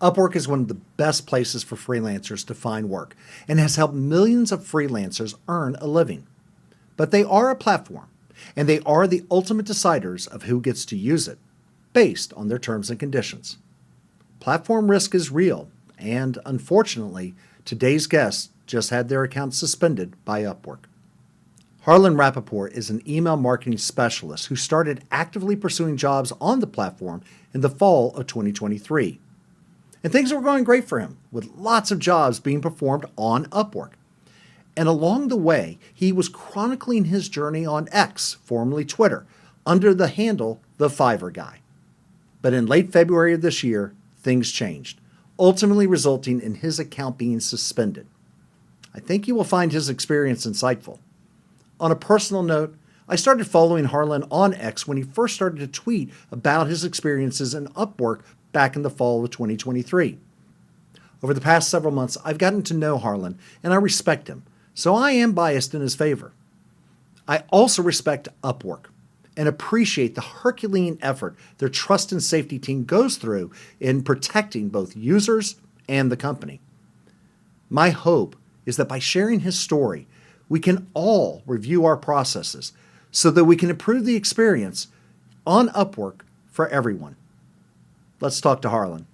Upwork is one of the best places for freelancers to find work and has helped millions of freelancers earn a living. But they are a platform, and they are the ultimate deciders of who gets to use it, based on their terms and conditions. Platform risk is real, and unfortunately, today's guest just had their account suspended by Upwork. Harlan Rappaport is an email marketing specialist who started actively pursuing jobs on the platform in the fall of 2023. And things were going great for him, with lots of jobs being performed on Upwork. And along the way, he was chronicling his journey on X, formerly Twitter, under the handle The Fiverr Guy. But in late February of this year, things changed, ultimately resulting in his account being suspended. I think you will find his experience insightful. On a personal note, I started following Harlan on X when he first started to tweet about his experiences in Upwork back in the fall of 2023. Over the past several months, I've gotten to know Harlan, and I respect him, so I am biased in his favor. I also respect Upwork and appreciate the Herculean effort their trust and safety team goes through in protecting both users and the company. My hope is that by sharing his story, we can all review our processes so that we can improve the experience on Upwork for everyone. Let's talk to Harlan.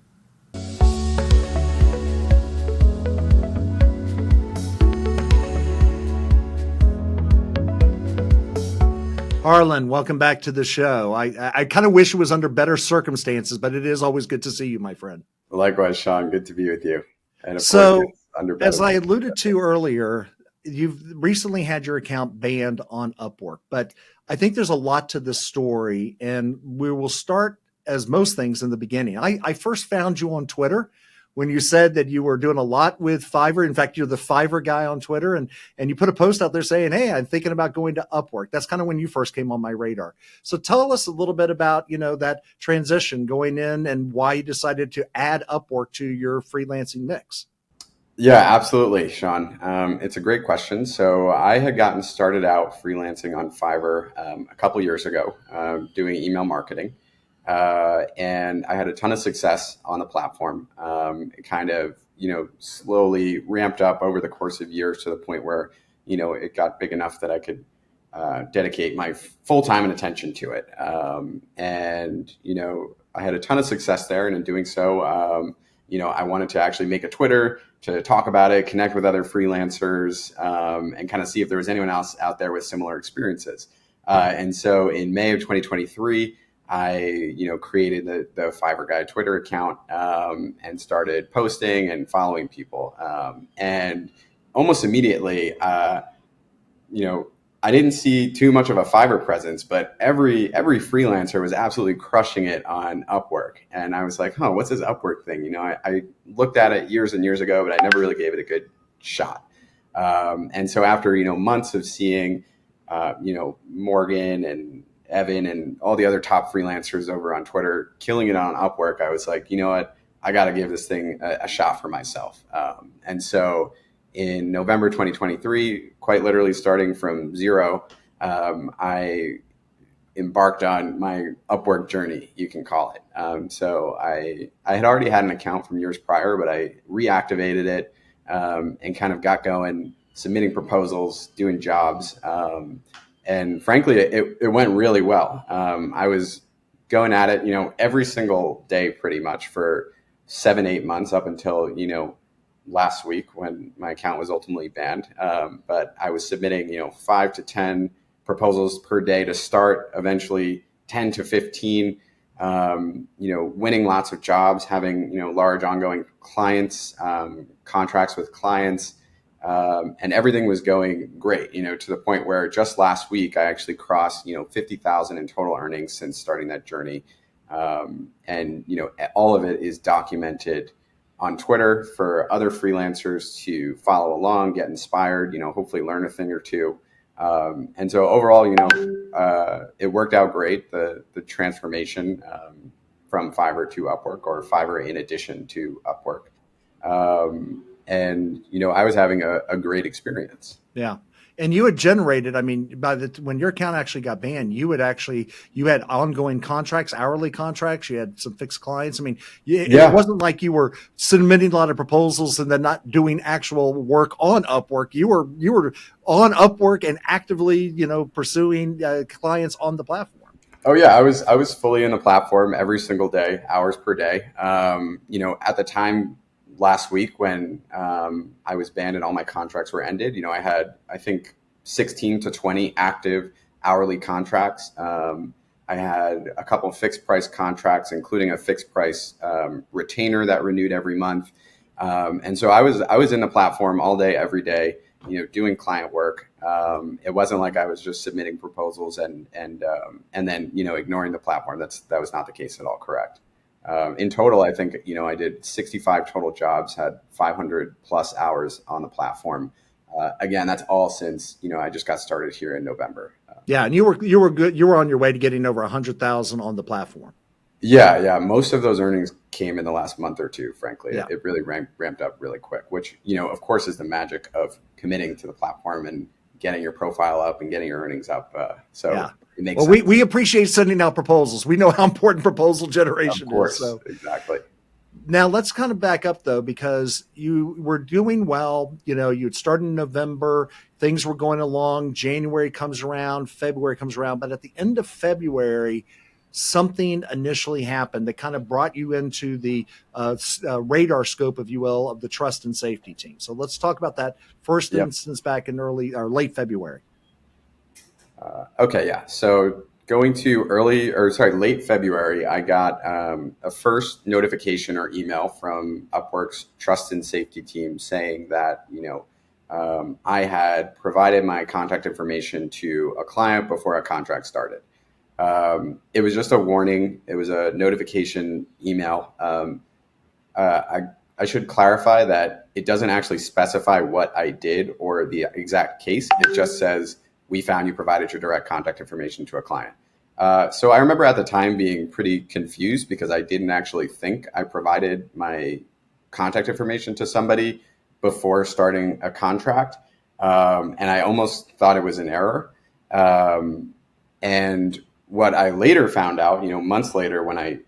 Harlan, welcome back to the show. I kind of wish it was under better circumstances, but it is always good to see you, my friend. Likewise, Sean. Good to be with you. And of course, under better as I alluded to earlier, you've recently had your account banned on Upwork, but I think there's a lot to this story, and we will start, as most things, in the beginning. I first found you on Twitter when you said that you were doing a lot with Fiverr. In fact, you're the Fiverr guy on Twitter, and you put a post out there saying, hey, I'm thinking about going to Upwork. That's kind of when you first came on my radar. So tell us a little bit about, that transition going in and why you decided to add Upwork to your freelancing mix. Yeah, absolutely, Sean. It's a great question. So I had gotten started out freelancing on Fiverr a couple years ago, doing email marketing. And I had a ton of success on the platform. It kind of, slowly ramped up over the course of years to the point where, it got big enough that I could dedicate my full time and attention to it. And I had a ton of success there. And in doing so, I wanted to actually make a Twitter to talk about it, connect with other freelancers, and kind of see if there was anyone else out there with similar experiences. And so in May of 2023, I, created the Fiverr Guy Twitter account and started posting and following people. And almost immediately, I didn't see too much of a Fiverr presence, but every freelancer was absolutely crushing it on Upwork. And I was like, what's this Upwork thing? I looked at it years and years ago, but I never really gave it a good shot. And so after, months of seeing, Morgan and Evan and all the other top freelancers over on Twitter killing it on Upwork, I was like, you know what, I got to give this thing a shot for myself. And so in November 2023, quite literally starting from zero, I embarked on my Upwork journey, you can call it. So I had already had an account from years prior, but I reactivated it and kind of got going, submitting proposals, doing jobs. And frankly, it went really well. I was going at it, every single day pretty much for 7-8 months up until, last week when my account was ultimately banned. But I was submitting, 5 to 10 proposals per day to start, eventually 10 to 15, winning lots of jobs, having, large ongoing clients, contracts with clients, and everything was going great, to the point where just last week I actually crossed, 50,000 in total earnings since starting that journey. And, all of it is documented on Twitter for other freelancers to follow along, get inspired, hopefully learn a thing or two. And so overall, it worked out great. The transformation from Fiverr to Upwork, or Fiverr in addition to Upwork. And, I was having a great experience. Yeah. And you had generated, I mean, when your account actually got banned, you had ongoing contracts, hourly contracts, you had some fixed clients. I mean, it Yeah. wasn't like you were submitting a lot of proposals and then not doing actual work on Upwork. You were on Upwork and actively, pursuing clients on the platform. Oh yeah, I was fully in the platform every single day, hours per day. At the time last week when I was banned and all my contracts were ended, I had I think 16 to 20 active hourly contracts. I had a couple of fixed price contracts, including a fixed price retainer that renewed every month. And so I was in the platform all day, every day, doing client work. It wasn't like I was just submitting proposals and then ignoring the platform. That was not the case at all. Correct. In total, I think I did 65 total jobs, had 500 plus hours on the platform. Again, that's all since I just got started here in November. Yeah, and you were good. You were on your way to getting over 100,000 on the platform. Yeah, yeah. Most of those earnings came in the last month or two, frankly. Yeah. It really ramped up really quick, which, of course, is the magic of committing to the platform and getting your profile up and getting your earnings up. So Yeah. it makes Well, sense. we appreciate sending out proposals. We know how important proposal Of generation is. course, So exactly. now let's kind of back up though, because you were doing well. You had started in November, things were going along. January comes around, February comes around, but at the end of February, something initially happened that kind of brought you into the radar scope, if you will, of the trust and safety team. So let's talk about that first Yep. instance back in early or late February. Okay, yeah. So going to late February, I got a first notification or email from Upwork's trust and safety team saying that, I had provided my contact information to a client before a contract started. It was just a warning. It was a notification email. I should clarify that it doesn't actually specify what I did or the exact case. It just says, we found you provided your direct contact information to a client. So I remember at the time being pretty confused because I didn't actually think I provided my contact information to somebody before starting a contract. And I almost thought it was an error. And what I later found out, months later when I,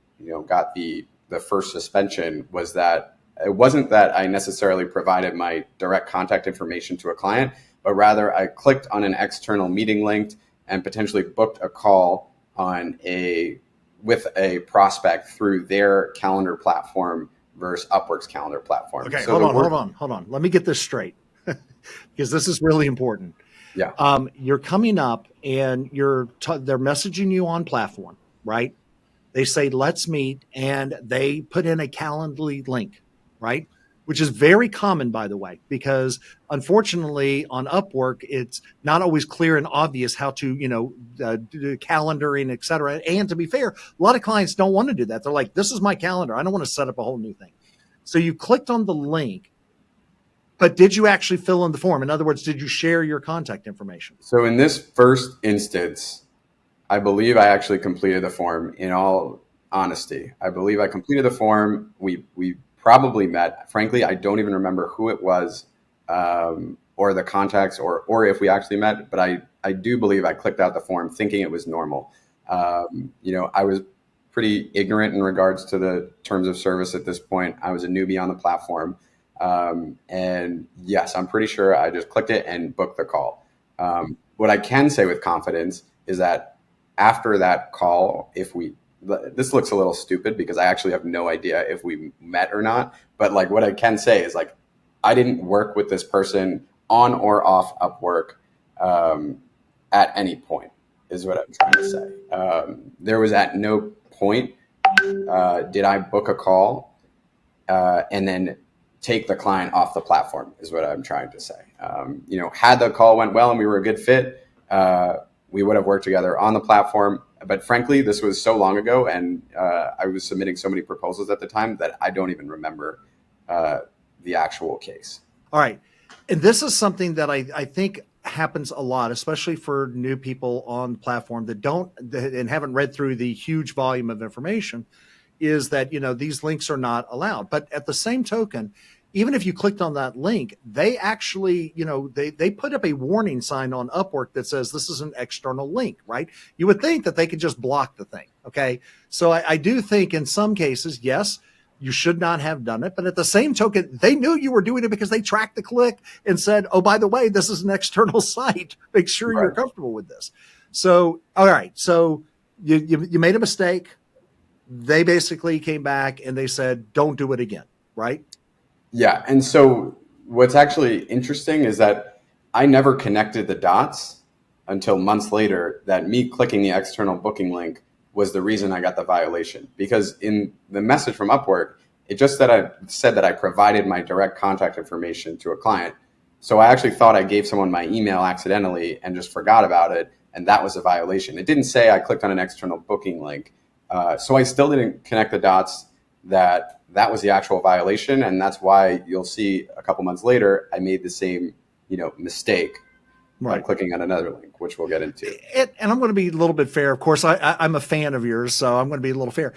got the first suspension was that it wasn't that I necessarily provided my direct contact information to a client, but rather I clicked on an external meeting link and potentially booked a call with a prospect through their calendar platform versus Upwork's calendar platform. Okay, So hold on. Let me get this straight because this is really important. Yeah. You're coming up and they're messaging you on platform, right? They say, let's meet, and they put in a Calendly link, right? Which is very common, by the way, because unfortunately on Upwork, it's not always clear and obvious how to, do calendaring, et cetera. And to be fair, a lot of clients don't want to do that. They're like, this is my calendar. I don't want to set up a whole new thing. So you clicked on the link, but did you actually fill in the form? In other words, did you share your contact information? So in this first instance, I believe I actually completed the form. In all honesty, I believe I completed the form. We probably met. Frankly, I don't even remember who it was, or the contacts, or if we actually met. But I do believe I clicked out the form thinking it was normal. I was pretty ignorant in regards to the terms of service at this point. I was a newbie on the platform, and yes, I'm pretty sure I just clicked it and booked the call. What I can say with confidence is that after that call, this looks a little stupid because I actually have no idea if we met or not. But like what I can say is like, I didn't work with this person on or off Upwork at any point is what I'm trying to say. There was at no point did I book a call and then take the client off the platform is what I'm trying to say. Had the call went well and we were a good fit, we would have worked together on the platform. But frankly, this was so long ago and I was submitting so many proposals at the time that I don't even remember the actual case. All right. And this is something that I think happens a lot, especially for new people on the platform that haven't read through the huge volume of information, is that, these links are not allowed. But at the same token, even if you clicked on that link, they actually, they put up a warning sign on Upwork that says this is an external link, right? You would think that they could just block the thing. Okay. So I do think in some cases, yes, you should not have done it. But at the same token, they knew you were doing it because they tracked the click and said, oh, by the way, this is an external site. Make sure you're Right. comfortable with this. So, all right. So you made a mistake. They basically came back and they said, don't do it again. Right. Yeah. And so what's actually interesting is that I never connected the dots until months later that me clicking the external booking link was the reason I got the violation. Because in the message from Upwork, it just said that I provided my direct contact information to a client. So I actually thought I gave someone my email accidentally and just forgot about it. And that was a violation. It didn't say I clicked on an external booking link. So I still didn't connect the dots that was the actual violation. And that's why you'll see a couple months later, I made the same, mistake by clicking on another link, which we'll get into. And I'm going to be a little bit fair. Of course, I'm a fan of yours, so I'm going to be a little fair.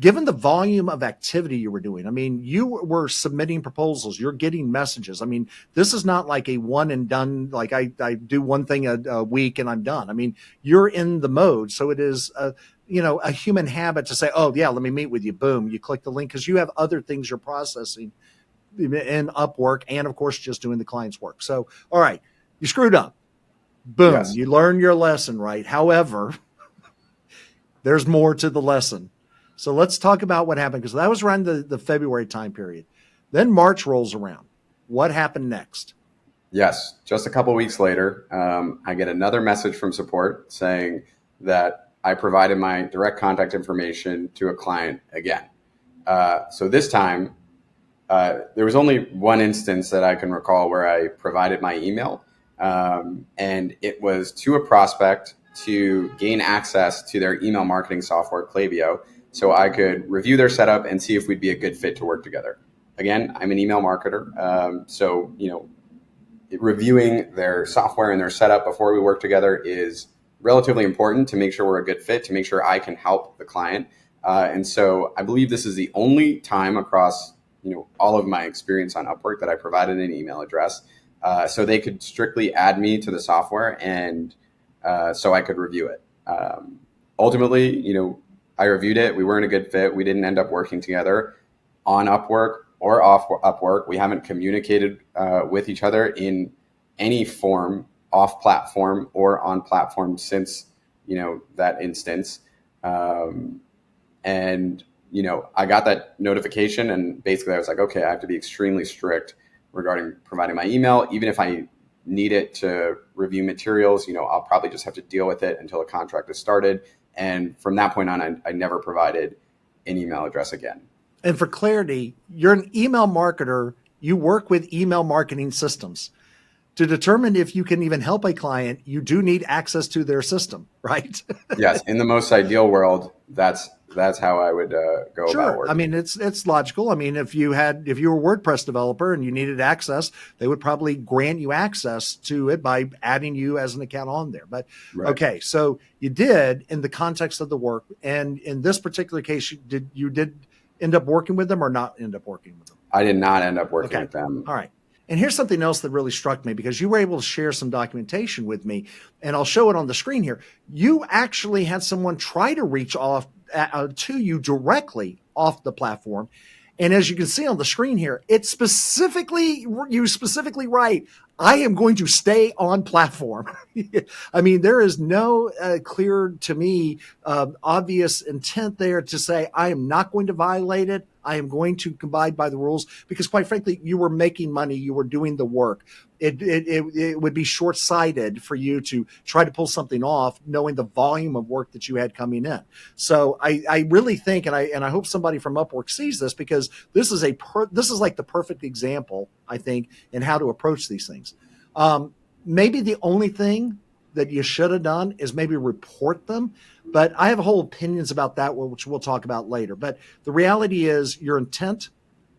Given the volume of activity you were doing, I mean, you were submitting proposals, you're getting messages. I mean, this is not like a one and done, like I do one thing a week and I'm done. I mean, you're in the mode. So it is, a human habit to say, oh, yeah, let me meet with you. Boom, you click the link because you have other things you're processing in Upwork and, of course, just doing the client's work. So, all right, you screwed up. Boom, yes. You learn your lesson, right? However, there's more to the lesson. So let's talk about what happened, because that was around the February time period. Then March rolls around. What happened next? Yes, just a couple of weeks later, I get another message from support saying that I provided my direct contact information to a client again. So this time, there was only one instance that I can recall where I provided my email. And it was to a prospect to gain access to their email marketing software, Klaviyo, so I could review their setup and see if we'd be a good fit to work together. Again, I'm an email marketer. So, reviewing their software and their setup before we work together is relatively important to make sure we're a good fit, to make sure I can help the client. And so I believe this is the only time across, all of my experience on Upwork that I provided an email address. So they could strictly add me to the software and so I could review it. Ultimately, I reviewed it. We weren't a good fit. We didn't end up working together on Upwork or off Upwork. We haven't communicated with each other in any form, off platform or on platform since, that instance. And, I got that notification and basically I was like, okay, I have to be extremely strict regarding providing my email. Even if I need it to review materials, I'll probably just have to deal with it until a contract is started. And from that point on, I never provided an email address again. And for clarity, you're an email marketer. You work with email marketing systems. To determine if you can even help a client, you do need access to their system, right? Yes. In the most ideal world, that's how I would go about working. I mean, it's logical. I mean, if you were a WordPress developer and you needed access, they would probably grant you access to it by adding you as an account on there. But right. Okay, so you did in the context of the work, and in this particular case, you did end up working with them or not end up working with them? I did not end up working with them. All right. And here's something else that really struck me, because you were able to share some documentation with me, and I'll show it on the screen here. You actually had someone try to reach off to you directly off the platform. And as you can see on the screen here, you specifically write, I am going to stay on platform. I mean, there is no clear, to me, obvious intent there to say, I am not going to violate it. I am going to abide by the rules, because quite frankly, you were making money. You were doing the work. It would be short-sighted for you to try to pull something off, knowing the volume of work that you had coming in. So I really think, and I hope somebody from Upwork sees this, because this is like the perfect example, I think, in how to approach these things. Maybe the only thing that you should have done is maybe report them. But I have whole opinions about that, which we'll talk about later. But the reality is your intent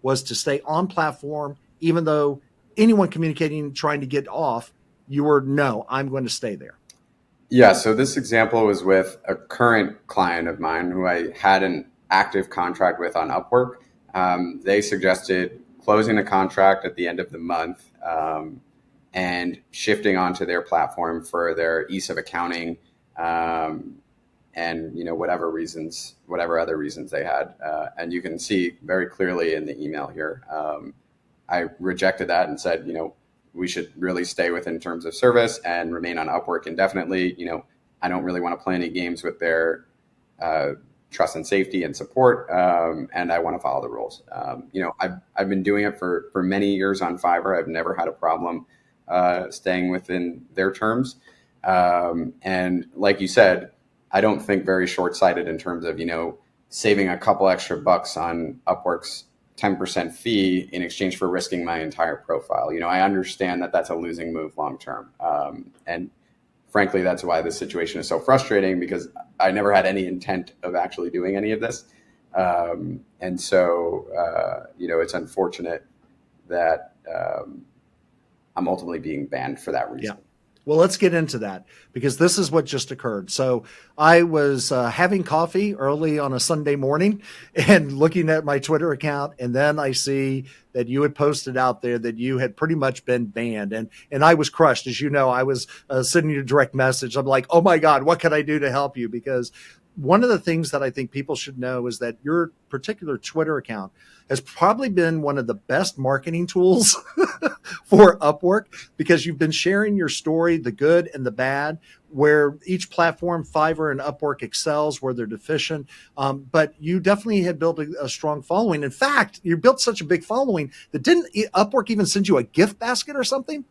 was to stay on platform, even though anyone communicating, trying to get off, you were, no, I'm going to stay there. Yeah, so this example was with a current client of mine who I had an active contract with on Upwork. They suggested closing the contract at the end of the month, and shifting onto their platform for their ease of accounting, and whatever other reasons they had. And you can see very clearly in the email here, I rejected that and said, we should really stay within terms of service and remain on Upwork indefinitely. I don't really want to play any games with their trust and safety and support, and I want to follow the rules. I've been doing it for many years on Fiverr. I've never had a problem staying within their terms. And like you said, I don't think very short-sighted in terms of, saving a couple extra bucks on Upwork's 10% fee in exchange for risking my entire profile. I understand that that's a losing move long-term. And frankly, that's why this situation is so frustrating, because I never had any intent of actually doing any of this. And so, it's unfortunate that I'm ultimately being banned for that reason. Yeah. Well, let's get into that, because this is what just occurred. So I was having coffee early on a Sunday morning and looking at my Twitter account, and then I see that you had posted out there that you had pretty much been banned. And I was crushed. As you know, I was sending you a direct message. I'm like, oh my God, what can I do to help you? Because one of the things that I think people should know is that your particular Twitter account has probably been one of the best marketing tools for Upwork, because you've been sharing your story, the good and the bad, where each platform, Fiverr and Upwork, excels where they're deficient. But you definitely had built a strong following. In fact, you built such a big following that didn't Upwork even send you a gift basket or something?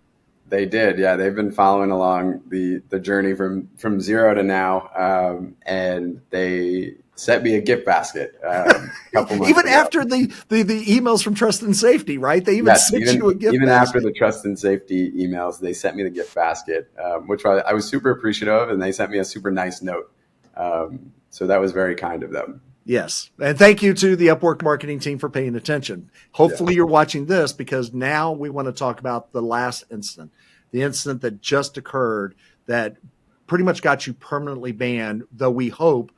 They did. Yeah. They've been following along the journey from zero to now. And they sent me a gift basket a couple months even ago. After the emails from Trust and Safety, right? They even sent you a gift even basket. After the Trust and Safety emails, they sent me the gift basket, which I was super appreciative of, and they sent me a super nice note. So that was very kind of them. Yes. And thank you to the Upwork marketing team for paying attention. Hopefully you're watching this, because now we want to talk about the last incident, the incident that just occurred that pretty much got you permanently banned, though we hope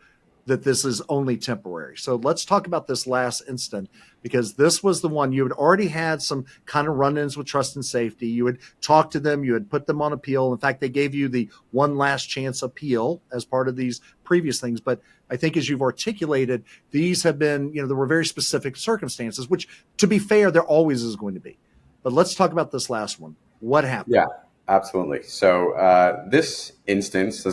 that this is only temporary. So let's talk about this last incident, because this was the one you had already had some kind of run-ins with Trust and Safety. You had talked to them, you had put them on appeal. In fact, they gave you the one last chance appeal as part of these previous things. But I think, as you've articulated, these have been, there were very specific circumstances, which, to be fair, there always is going to be. But let's talk about this last one. What happened? Yeah, absolutely. So this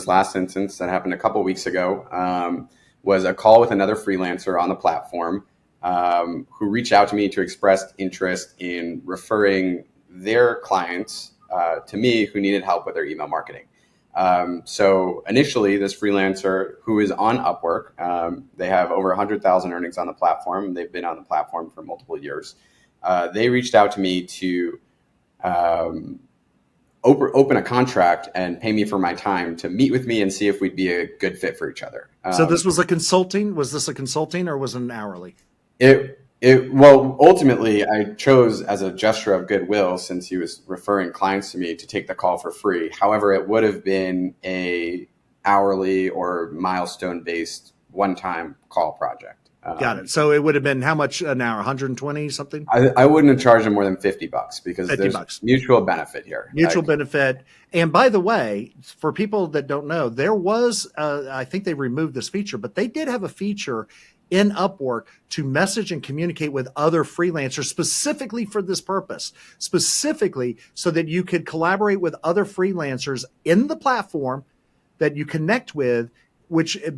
last instance that happened a couple of weeks ago, was a call with another freelancer on the platform, who reached out to me to express interest in referring their clients to me who needed help with their email marketing. So initially, this freelancer, who is on Upwork, they have over 100,000 earnings on the platform. They've been on the platform for multiple years. They reached out to me to open a contract and pay me for my time to meet with me and see if we'd be a good fit for each other. So this was a consulting? Was this a consulting, or was it an hourly? Well, ultimately, I chose, as a gesture of goodwill, since he was referring clients to me, to take the call for free. However, it would have been a hourly or milestone-based one-time call project. Got it. So it would have been how much an hour? 120 something? I wouldn't have charged him more than $50, because there's mutual benefit here. Mutual benefit. And by the way, for people that don't know, there was, I think they removed this feature, but they did have a feature in Upwork to message and communicate with other freelancers specifically for this purpose, specifically so that you could collaborate with other freelancers in the platform that you connect with,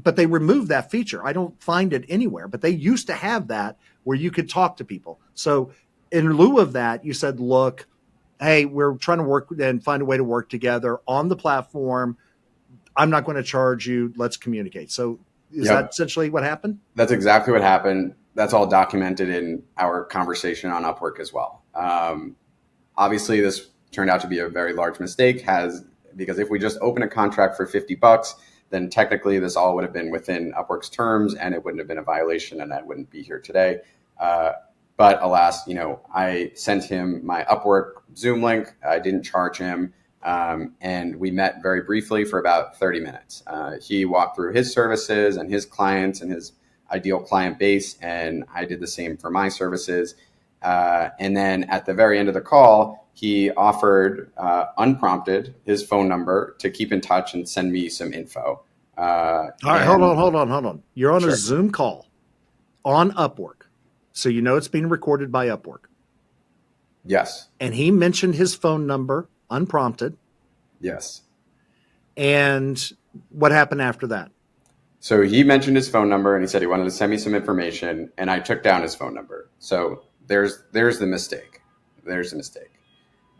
but they removed that feature. I don't find it anywhere, but they used to have that where you could talk to people. So in lieu of that, you said, look, hey, we're trying to work and find a way to work together on the platform. I'm not going to charge you. Let's communicate. So is that essentially what happened? That's exactly what happened. That's all documented in our conversation on Upwork as well. Obviously, this turned out to be a very large mistake, because if we just open a contract for $50, then technically this all would have been within Upwork's terms, and it wouldn't have been a violation, and I wouldn't be here today. But alas, I sent him my Upwork Zoom link. I didn't charge him. And we met very briefly for about 30 minutes. He walked through his services and his clients and his ideal client base, and I did the same for my services. And then at the very end of the call, he offered, unprompted, his phone number to keep in touch and send me some info. All right, hold on. You're on a Sure. Zoom call on Upwork. So you know it's being recorded by Upwork. Yes. And he mentioned his phone number unprompted. Yes. And what happened after that? So he mentioned his phone number and he said he wanted to send me some information, and I took down his phone number. So there's the mistake. There's the mistake.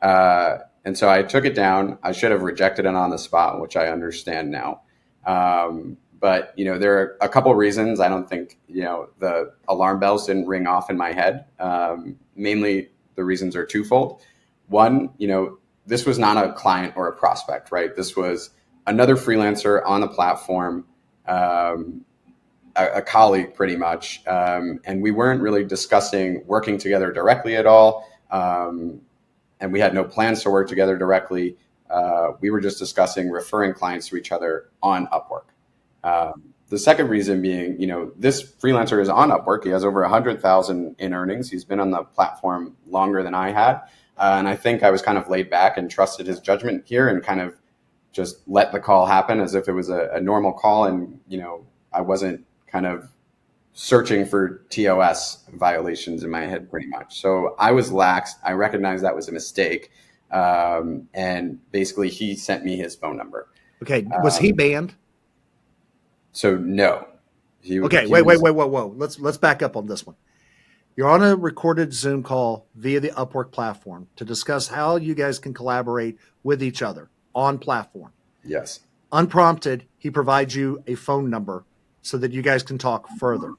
And so I took it down. I should have rejected it on the spot, which I understand now. But there are a couple of reasons. I don't think the alarm bells didn't ring off in my head. Mainly, the reasons are twofold. One, this was not a client or a prospect, right? This was another freelancer on the platform, a colleague pretty much. And we weren't really discussing working together directly at all. And we had no plans to work together directly. We were just discussing referring clients to each other on Upwork. The second reason being, this freelancer is on Upwork. He has over 100,000 in earnings. He's been on the platform longer than I had. And I think I was kind of laid back and trusted his judgment here and kind of just let the call happen as if it was a normal call. And, I wasn't kind of searching for TOS violations in my head pretty much. So I was lax. I recognized that was a mistake. And basically he sent me his phone number. Okay. Was he banned? So no. Okay. Wait. Whoa. Let's back up on this one. You're on a recorded Zoom call via the Upwork platform to discuss how you guys can collaborate with each other on platform. Yes. Unprompted, he provides you a phone number so that you guys can talk further.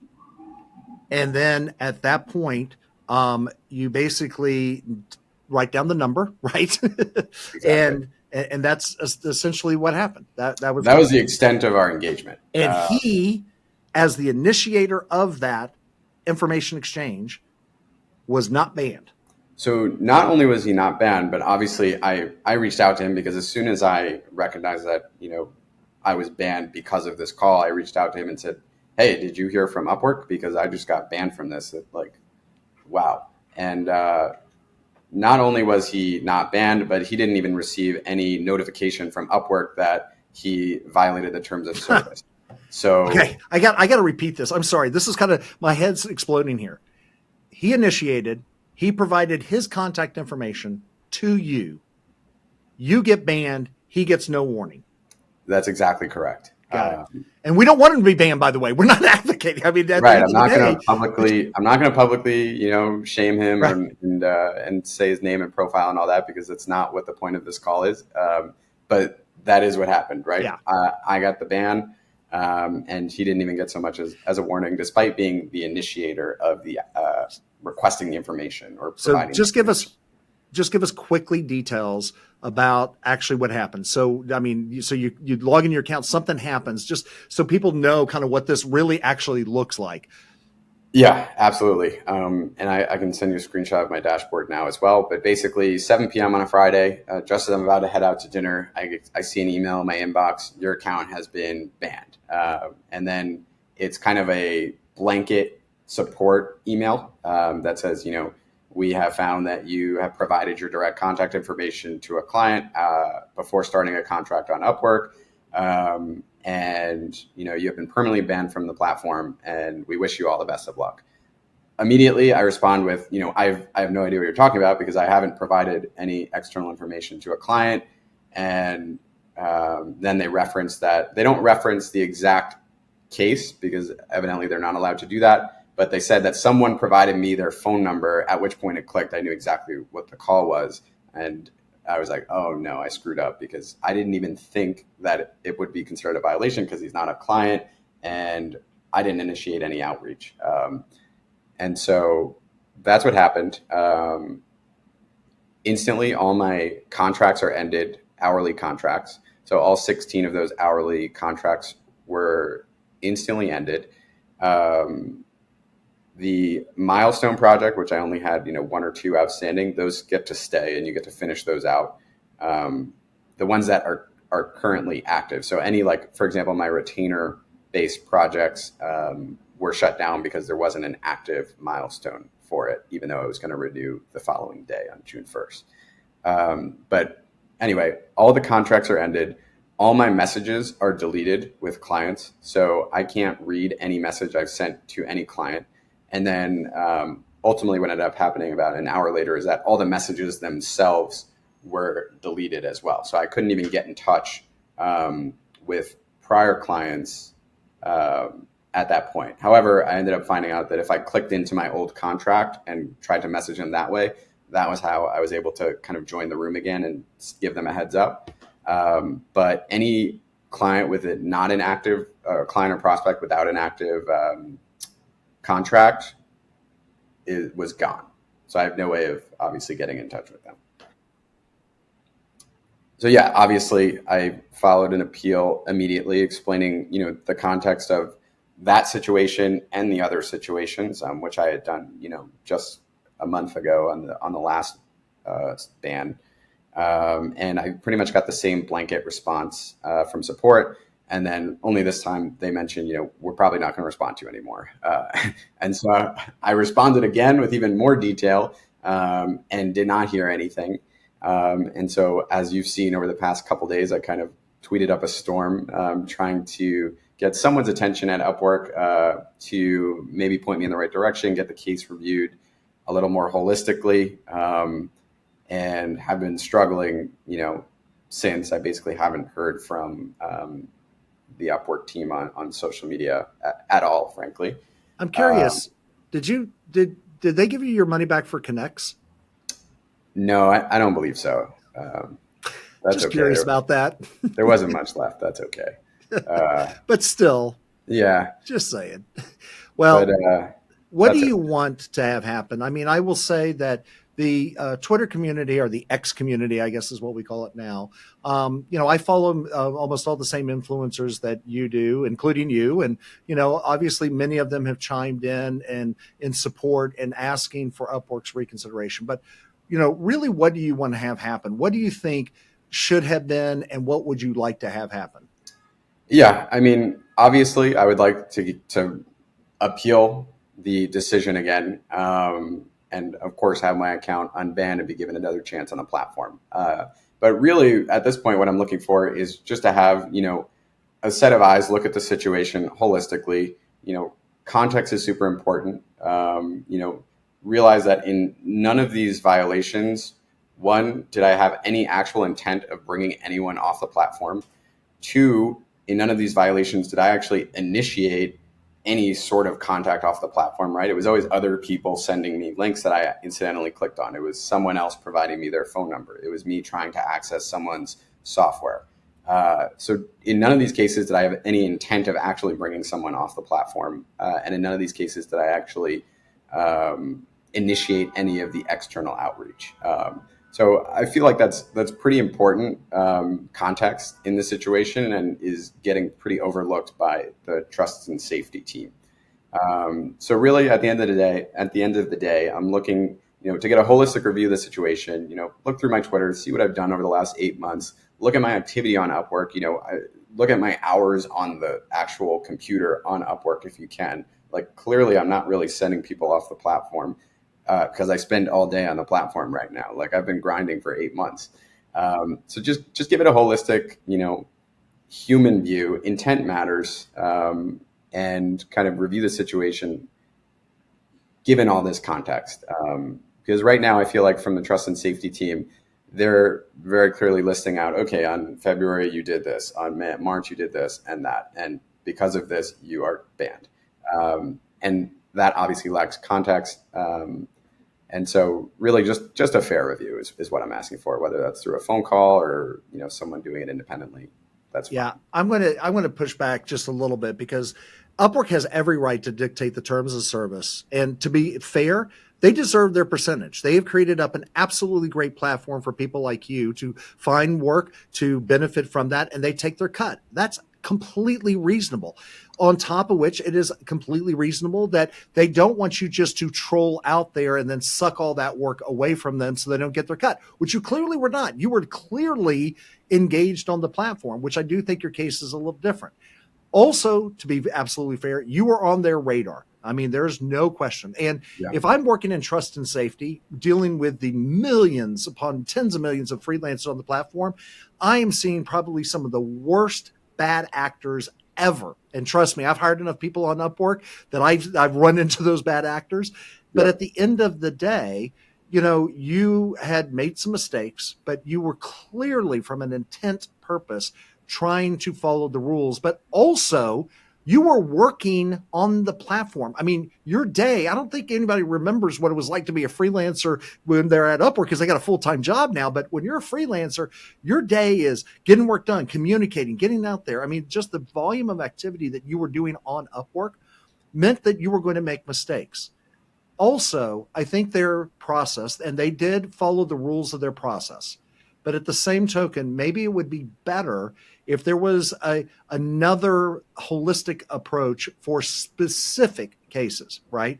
And then at that point, you basically write down the number, right? Exactly. and that's essentially what happened. That was the extent of our engagement. And he, as the initiator of that information exchange, was not banned. So not only was he not banned, but obviously I reached out to him because as soon as I recognized that, I was banned because of this call, I reached out to him and said, "Hey, did you hear from Upwork? Because I just got banned from this." Wow. And not only was he not banned, but he didn't even receive any notification from Upwork that he violated the terms of service. So okay, I got to repeat this. I'm sorry. This is kind of, my head's exploding here. He initiated, he provided his contact information to you. You get banned. He gets no warning. That's exactly correct. Got it. And we don't want him to be banned, by the way. We're not advocating. I mean, right. I'm not going to publicly, shame him right. and say his name and profile and all that, because that's not what the point of this call is. But that is what happened, right? Yeah. I got the ban, and he didn't even get so much as a warning, despite being the initiator of the requesting the information or providing. So just give us quickly details about actually what happened. So, I mean, so you log in your account, something happens, just so people know kind of what this really actually looks like. Yeah, absolutely. And I can send you a screenshot of my dashboard now as well. But basically 7 p.m. on a Friday, just as I'm about to head out to dinner, I see an email in my inbox. Your account has been banned. And then it's kind of a blanket support email that says, we have found that you have provided your direct contact information to a client before starting a contract on Upwork. And you have been permanently banned from the platform, and we wish you all the best of luck. Immediately, I respond with, I have no idea what you're talking about, because I haven't provided any external information to a client. And then they reference that. They don't reference the exact case, because evidently they're not allowed to do that. But they said that someone provided me their phone number, at which point it clicked. I knew exactly what the call was. And I was like, oh no, I screwed up, because I didn't even think that it would be considered a violation, because he's not a client and I didn't initiate any outreach. And so that's what happened. Instantly, all my contracts are ended, hourly contracts. So all 16 of those hourly contracts were instantly ended. The milestone project, which I only had, 1 or 2 outstanding, those get to stay and you get to finish those out. The ones that are currently active. So any, for example, my retainer-based projects were shut down because there wasn't an active milestone for it, even though I was going to renew the following day on June 1st. But anyway, all the contracts are ended. All my messages are deleted with clients. So I can't read any message I've sent to any client. And then ultimately what ended up happening about an hour later is that all the messages themselves were deleted as well. So I couldn't even get in touch with prior clients at that point. However, I ended up finding out that if I clicked into my old contract and tried to message them that way, that was how I was able to kind of join the room again and give them a heads up. But any client with it not an active client or prospect without an active contract was gone. So I have no way of obviously getting in touch with them. So yeah, obviously I followed an appeal immediately explaining, the context of that situation and the other situations, which I had done, just a month ago on the last ban. And I pretty much got the same blanket response from support. And then only this time they mentioned, we're probably not going to respond to you anymore. And so I responded again with even more detail and did not hear anything. And so as you've seen over the past couple of days, I kind of tweeted up a storm trying to get someone's attention at Upwork to maybe point me in the right direction, get the case reviewed a little more holistically, and have been struggling, since. I basically haven't heard from the Upwork team on social media at all, frankly. I'm curious, did they give you your money back for Connects? No, I don't believe so. That's just okay. Curious about that. There wasn't much left. That's okay. But still, yeah, just saying. Well, but, what do you want to have happen? I mean, I will say that the Twitter community, or the X community, I guess is what we call it now. I follow almost all the same influencers that you do, including you. And, obviously many of them have chimed in support and asking for Upwork's reconsideration. But, really, what do you want to have happen? What do you think should have been, and what would you like to have happen? Yeah, I mean, obviously, I would like to appeal the decision again, and of course, have my account unbanned and be given another chance on the platform. But really, at this point, what I'm looking for is just to have a set of eyes look at the situation holistically. Context is super important. Realize that in none of these violations, one, did I have any actual intent of bringing anyone off the platform? Two, in none of these violations did I actually initiate any sort of contact off the platform, right? It was always other people sending me links that I incidentally clicked on. It was someone else providing me their phone number. It was me trying to access someone's software. So in none of these cases did I have any intent of actually bringing someone off the platform. And in none of these cases did I actually initiate any of the external outreach. So I feel like that's pretty important context in the situation, and is getting pretty overlooked by the trust and safety team. So really, at the end of the day, I'm looking, to get a holistic review of the situation. Look through my Twitter, see what I've done over the last 8 months. Look at my activity on Upwork. Look at my hours on the actual computer on Upwork if you can. Like, clearly, I'm not really sending people off the platform, because I spend all day on the platform right now. Like, I've been grinding for 8 months. So just give it a holistic, human view. Intent matters, and kind of review the situation given all this context. Because right now I feel like from the trust and safety team, they're very clearly listing out, okay, on February you did this, on March you did this and that, and because of this you are banned. And that obviously lacks context. And so really just a fair review is what I'm asking for, whether that's through a phone call or, someone doing it independently. That's fine. Yeah, I'm going to push back just a little bit, because Upwork has every right to dictate the terms of service. And to be fair, they deserve their percentage. They have created up an absolutely great platform for people like you to find work, to benefit from that, and they take their cut. That's completely reasonable. On top of which, it is completely reasonable that they don't want you just to troll out there and then suck all that work away from them so they don't get their cut, which you clearly were not. You were clearly engaged on the platform, which I do think your case is a little different. Also, to be absolutely fair, you were on their radar. I mean, there's no question. And Yeah. if I'm working in trust and safety, dealing with the millions upon tens of millions of freelancers on the platform, I am seeing probably some of the worst bad actors ever. And trust me, I've hired enough people on Upwork that I've run into those bad actors. But at the end of the day, you know, you had made some mistakes, but you were clearly, from an intent purpose, trying to follow the rules, but also you were working on the platform. I mean, your day, I don't think anybody remembers what it was like to be a freelancer when they're at Upwork because they got a full-time job now. But when you're a freelancer, your day is getting work done, communicating, getting out there. I mean, just the volume of activity that you were doing on Upwork meant that you were going to make mistakes. Also, I think their process, and they did follow the rules of their process, but at the same token, maybe it would be better if there was another holistic approach for specific cases, right?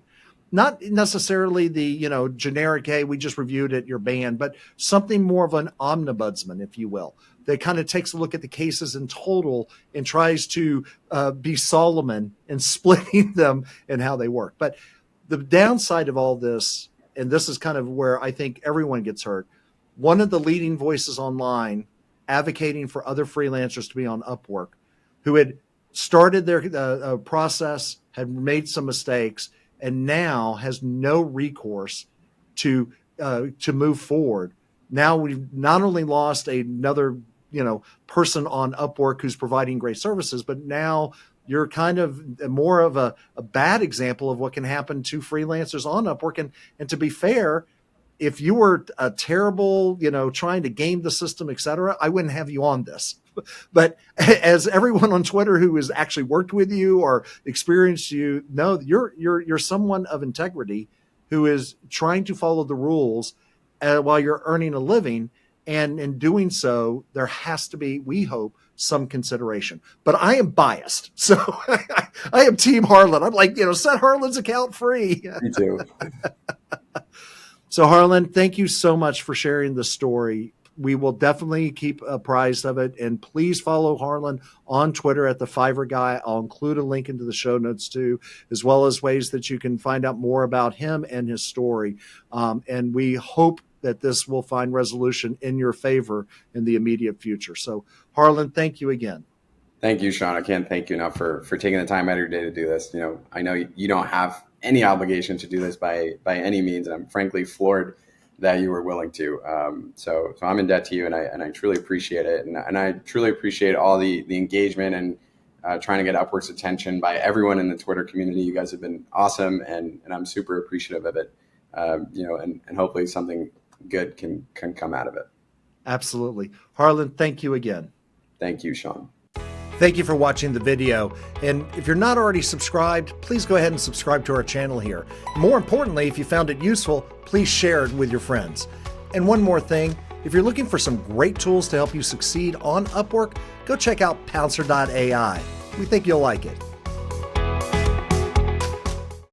Not necessarily the, you know, generic, hey, we just reviewed it, you're banned, but something more of an omnibudsman, if you will, that kind of takes a look at the cases in total and tries to be Solomon in splitting them and how they work. But the downside of all this, and this is kind of where I think everyone gets hurt, one of the leading voices online advocating for other freelancers to be on Upwork, who had started their process, had made some mistakes, and now has no recourse to move forward. Now we've not only lost another, you know, person on Upwork who's providing great services, but now you're kind of more of a bad example of what can happen to freelancers on Upwork. And to be fair, if you were a terrible, you know, trying to game the system, et cetera, I wouldn't have you on this. But as everyone on Twitter who has actually worked with you or experienced you know, you're someone of integrity who is trying to follow the rules while you're earning a living. And in doing so, there has to be, we hope, some consideration. But I am biased. So I am Team Harlan. I'm like, you know, set Harlan's account free. Me too. So Harlan, thank you so much for sharing the story. We will definitely keep apprised of it. And please follow Harlan on Twitter at the Fiverr Guy. I'll include a link into the show notes too, as well as ways that you can find out more about him and his story. And we hope that this will find resolution in your favor in the immediate future. So Harlan, thank you again. Thank you, Sean. I can't thank you enough for taking the time out of your day to do this. You know, I know you don't have any obligation to do this by any means, and I'm frankly floored that you were willing to. So I'm in debt to you, and I truly appreciate it, and I truly appreciate all the engagement and trying to get Upwork's attention by everyone in the Twitter community. You guys have been awesome, and I'm super appreciative of it. You know, and hopefully something good can come out of it. Absolutely. Harlan, thank you again. Thank you, Sean. Thank you for watching the video. And if you're not already subscribed, please go ahead and subscribe to our channel here. More importantly, if you found it useful, please share it with your friends. And one more thing, if you're looking for some great tools to help you succeed on Upwork, go check out Pouncer.ai. We think you'll like it.